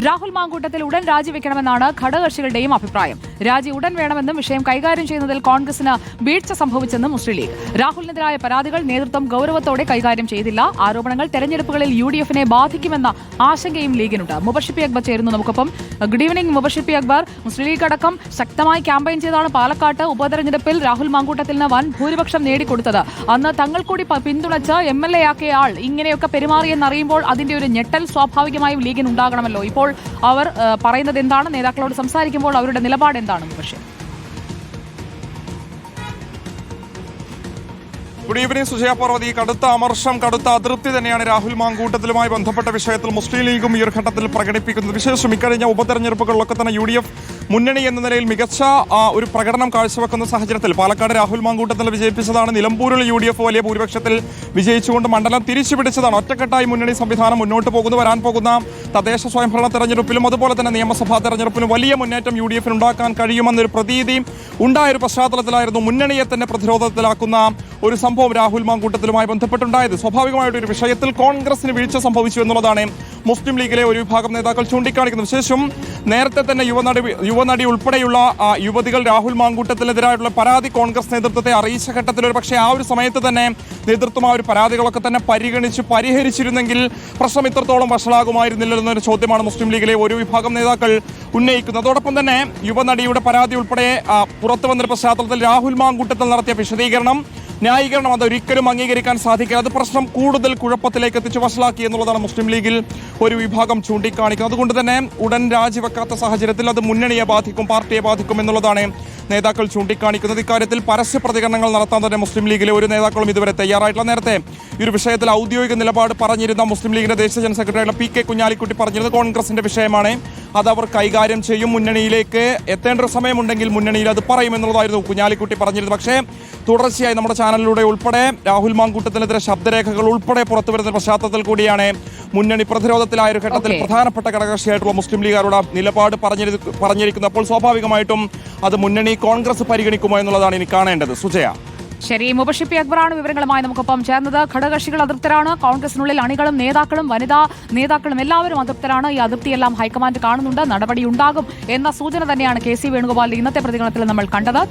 രാഹുൽ മാങ്കൂട്ടത്തിൽ ഉടൻ രാജിവെക്കണമെന്നാണ് ഘടകകക്ഷികളുടെയും അഭിപ്രായം. രാജി ഉടൻ വേണമെന്നും വിഷയം കൈകാര്യം ചെയ്യുന്നതിൽ കോൺഗ്രസിന് വീഴ്ച സംഭവിച്ചെന്നും മുസ്ലിം ലീഗ്. രാഹുലിനെതിരായ പരാതികൾ നേതൃത്വം ഗൌരവത്തോടെ കൈകാര്യം ചെയ്തില്ല. ആരോപണങ്ങൾ തെരഞ്ഞെടുപ്പുകളിൽ UDF-നെ ബാധിക്കുമെന്ന ആശങ്കയും ലീഗിനുണ്ട്. മുബഷിർ അക്ബർ ചേരുന്നു നമുക്കൊപ്പം. Good evening Mubashir Akbar. മുസ്ലിം ലീഗ് അടക്കം ശക്തമായി ക്യാമ്പയിൻ ചെയ്താണ് പാലക്കാട്ട് ഉപതെരഞ്ഞെടുപ്പിൽ രാഹുൽ മാങ്കൂട്ടത്തിന് വൻ ഭൂരിപക്ഷം നേടിക്കൊടുത്തത്. അന്ന് തങ്ങൾ കൂടി പിന്തുണച്ച് MLA ആക്കിയ ആൾ ഇങ്ങനെയൊക്കെ പെരുമാറിയെന്നറിയുമ്പോൾ അതിന്റെ ഒരു ഞെട്ടൽ സ്വാഭാവികമായും ലീഗിന് ഉണ്ടാകണമല്ലോ. ഇപ്പോൾ അവർ പറയുന്നത് എന്താണ്? നേതാക്കളോട് സംസാരിക്കുമ്പോൾ അവരുടെ നിലപാട് എന്താണ്? പക്ഷേ ഗുഡ് ഈവനിംഗ് സുജയ പാർവതി. കടുത്ത അമർഷം, കടുത്ത അതൃപ്തി തന്നെയാണ് രാഹുൽ മാങ്കൂട്ടത്തിലുമായി ബന്ധപ്പെട്ട വിഷയത്തിൽ മുസ്ലിം ലീഗും ഈ ഒരു ഘട്ടത്തിൽ പ്രകടിപ്പിക്കുന്നത്. വിശേഷം ഇക്കഴിഞ്ഞ ഉപതെരഞ്ഞെടുപ്പുകളിലൊക്കെ തന്നെ UDF മുന്നണി എന്ന നിലയിൽ മികച്ച ഒരു പ്രകടനം കാഴ്ചവെക്കുന്ന സാഹചര്യത്തിൽ പാലക്കാട് രാഹുൽ മാങ്കൂട്ടത്തിൽ വിജയിപ്പിച്ചതാണ്. നിലമ്പൂരിൽ UDF വലിയ ഭൂരിപക്ഷത്തിൽ വിജയിച്ചുകൊണ്ട് മണ്ഡലം തിരിച്ചുപിടിച്ചതാണ്. ഒറ്റക്കെട്ടായി മുന്നണി സംവിധാനം മുന്നോട്ട് പോകുന്നു. വരാൻ പോകുന്ന തദ്ദേശ സ്വയംഭരണ തെരഞ്ഞെടുപ്പിലും അതുപോലെ തന്നെ നിയമസഭാ തെരഞ്ഞെടുപ്പിലും വലിയ മുന്നേറ്റം UDF-ന് ഉണ്ടാക്കാൻ കഴിയുമെന്നൊരു പ്രതീതി ഉണ്ടായൊരു പശ്ചാത്തലത്തിലായിരുന്നു മുന്നണിയെ തന്നെ പ്രതിരോധത്തിലാക്കുന്ന ഒരു സംഭവം രാഹുൽ മാങ്കൂട്ടത്തിലുമായി ബന്ധപ്പെട്ടുണ്ടായത്. സ്വാഭാവികമായിട്ടൊരു വിഷയത്തിൽ കോൺഗ്രസിന് വീഴ്ച സംഭവിച്ചു എന്നുള്ളതാണ് മുസ്ലിം ലീഗിലെ ഒരു വിഭാഗം നേതാക്കൾ ചൂണ്ടിക്കാണിക്കുന്നത്. വിശേഷം നേരത്തെ തന്നെ യുവനടി ഉൾപ്പെടെയുള്ള യുവതികൾ രാഹുൽ മാങ്കൂട്ടത്തിനെതിരായിട്ടുള്ള പരാതി കോൺഗ്രസ് നേതൃത്വത്തെ അറിയിച്ച ഘട്ടത്തിൽ ഒരു പക്ഷേ ആ ഒരു സമയത്ത് തന്നെ നേതൃത്വം ആ ഒരു പരാതികളൊക്കെ തന്നെ പരിഗണിച്ച് പരിഹരിച്ചിരുന്നെങ്കിൽ പ്രശ്നം ഇത്രത്തോളം വഷളാകുമായിരുന്നില്ല എന്നൊരു ചോദ്യമാണ് മുസ്ലിം ലീഗിലെ ഒരു വിഭാഗം നേതാക്കൾ ഉന്നയിക്കുന്നത്. അതോടൊപ്പം തന്നെ യുവനടിയുടെ പരാതി ഉൾപ്പെടെ പുറത്തു വന്നൊരു പശ്ചാത്തലത്തിൽ രാഹുൽ മാങ്കൂട്ടത്തിൽ നടത്തിയ വിശദീകരണം, ന്യായീകരണം അതൊരിക്കലും അംഗീകരിക്കാൻ സാധിക്കില്ല. അത് പ്രശ്നം കൂടുതൽ കുഴപ്പത്തിലേക്ക് എത്തിച്ച് വഷളാക്കി എന്നുള്ളതാണ് മുസ്ലിം ലീഗിൽ ഒരു വിഭാഗം ചൂണ്ടിക്കാണിക്കുന്നത്. അതുകൊണ്ട് തന്നെ ഉടൻ രാജിവെക്കാത്ത സാഹചര്യത്തിൽ അത് മുന്നണിയെ ബാധിക്കും, പാർട്ടിയെ ബാധിക്കും എന്നുള്ളതാണ് നേതാക്കൾ ചൂണ്ടിക്കാണിക്കുന്നത്. ഇക്കാര്യത്തിൽ പരസ്യ പ്രതികരണങ്ങൾ നടത്താൻ തന്നെ മുസ്ലിം ലീഗിലെ ഒരു നേതാക്കളും ഇതുവരെ തയ്യാറായിട്ടില്ല. നേരത്തെ ഈ ഒരു വിഷയത്തിൽ ഔദ്യോഗിക നിലപാട് പറഞ്ഞിരുന്ന മുസ്ലിം ലീഗിന്റെ ദേശീയ ജനറൽ സെക്രട്ടറിയായ PK കുഞ്ഞാലിക്കുട്ടി പറഞ്ഞിരുന്നത് കോൺഗ്രസിന്റെ വിഷയമാണ്, അത് അവർ കൈകാര്യം ചെയ്യും, മുന്നണിയിലേക്ക് എത്തേണ്ട ഒരു സമയമുണ്ടെങ്കിൽ മുന്നണിയിൽ അത് പറയുമെന്നുള്ളതായിരുന്നു കുഞ്ഞാലിക്കുട്ടി പറഞ്ഞിരുന്നത്. പക്ഷേ തുടർച്ചയായി നമ്മുടെ ചാനലിലൂടെ ഉൾപ്പെടെ രാഹുൽ മാങ്കൂട്ടത്തിനെതിരെ ശബ്ദരേഖകൾ ഉൾപ്പെടെ പുറത്തുവരുന്ന പശ്ചാത്തലത്തിൽ കൂടിയാണ് മുന്നണി പ്രതിരോധത്തിലായ ഒരു ഘട്ടത്തിൽ പ്രധാനപ്പെട്ട ഘടകകക്ഷിയായിട്ടുള്ള മുസ്ലിം ലീഗുകാരുടെ നിലപാട് പറഞ്ഞിരിക്കുന്നത്. അപ്പോൾ സ്വാഭാവികമായിട്ടും അത് മുന്നണി കോൺഗ്രസ് പരിഗണിക്കുമോ എന്നുള്ളതാണ് ഇനി കാണേണ്ടത്. സുജയ. ശരി, മുബഷിർ അക്ബറാണ് വിവരങ്ങളുമായി നമുക്കൊപ്പം ചേർന്നത്. ഘടകകക്ഷികൾ അതൃപ്തരാണ്. കോൺഗ്രസിനുള്ളിൽ അണികളും നേതാക്കളും വനിതാ നേതാക്കളും എല്ലാവരും അതൃപ്തരാണ്. ഈ അതൃപ്തിയെല്ലാം ഹൈക്കമാൻഡ് കാണുന്നുണ്ട്. നടപടി ഉണ്ടാകും എന്ന സൂചന തന്നെയാണ് KC വേണുഗോപാലിന്റെ ഇന്നത്തെ പ്രതികരണത്തിൽ നമ്മൾ കണ്ടത്.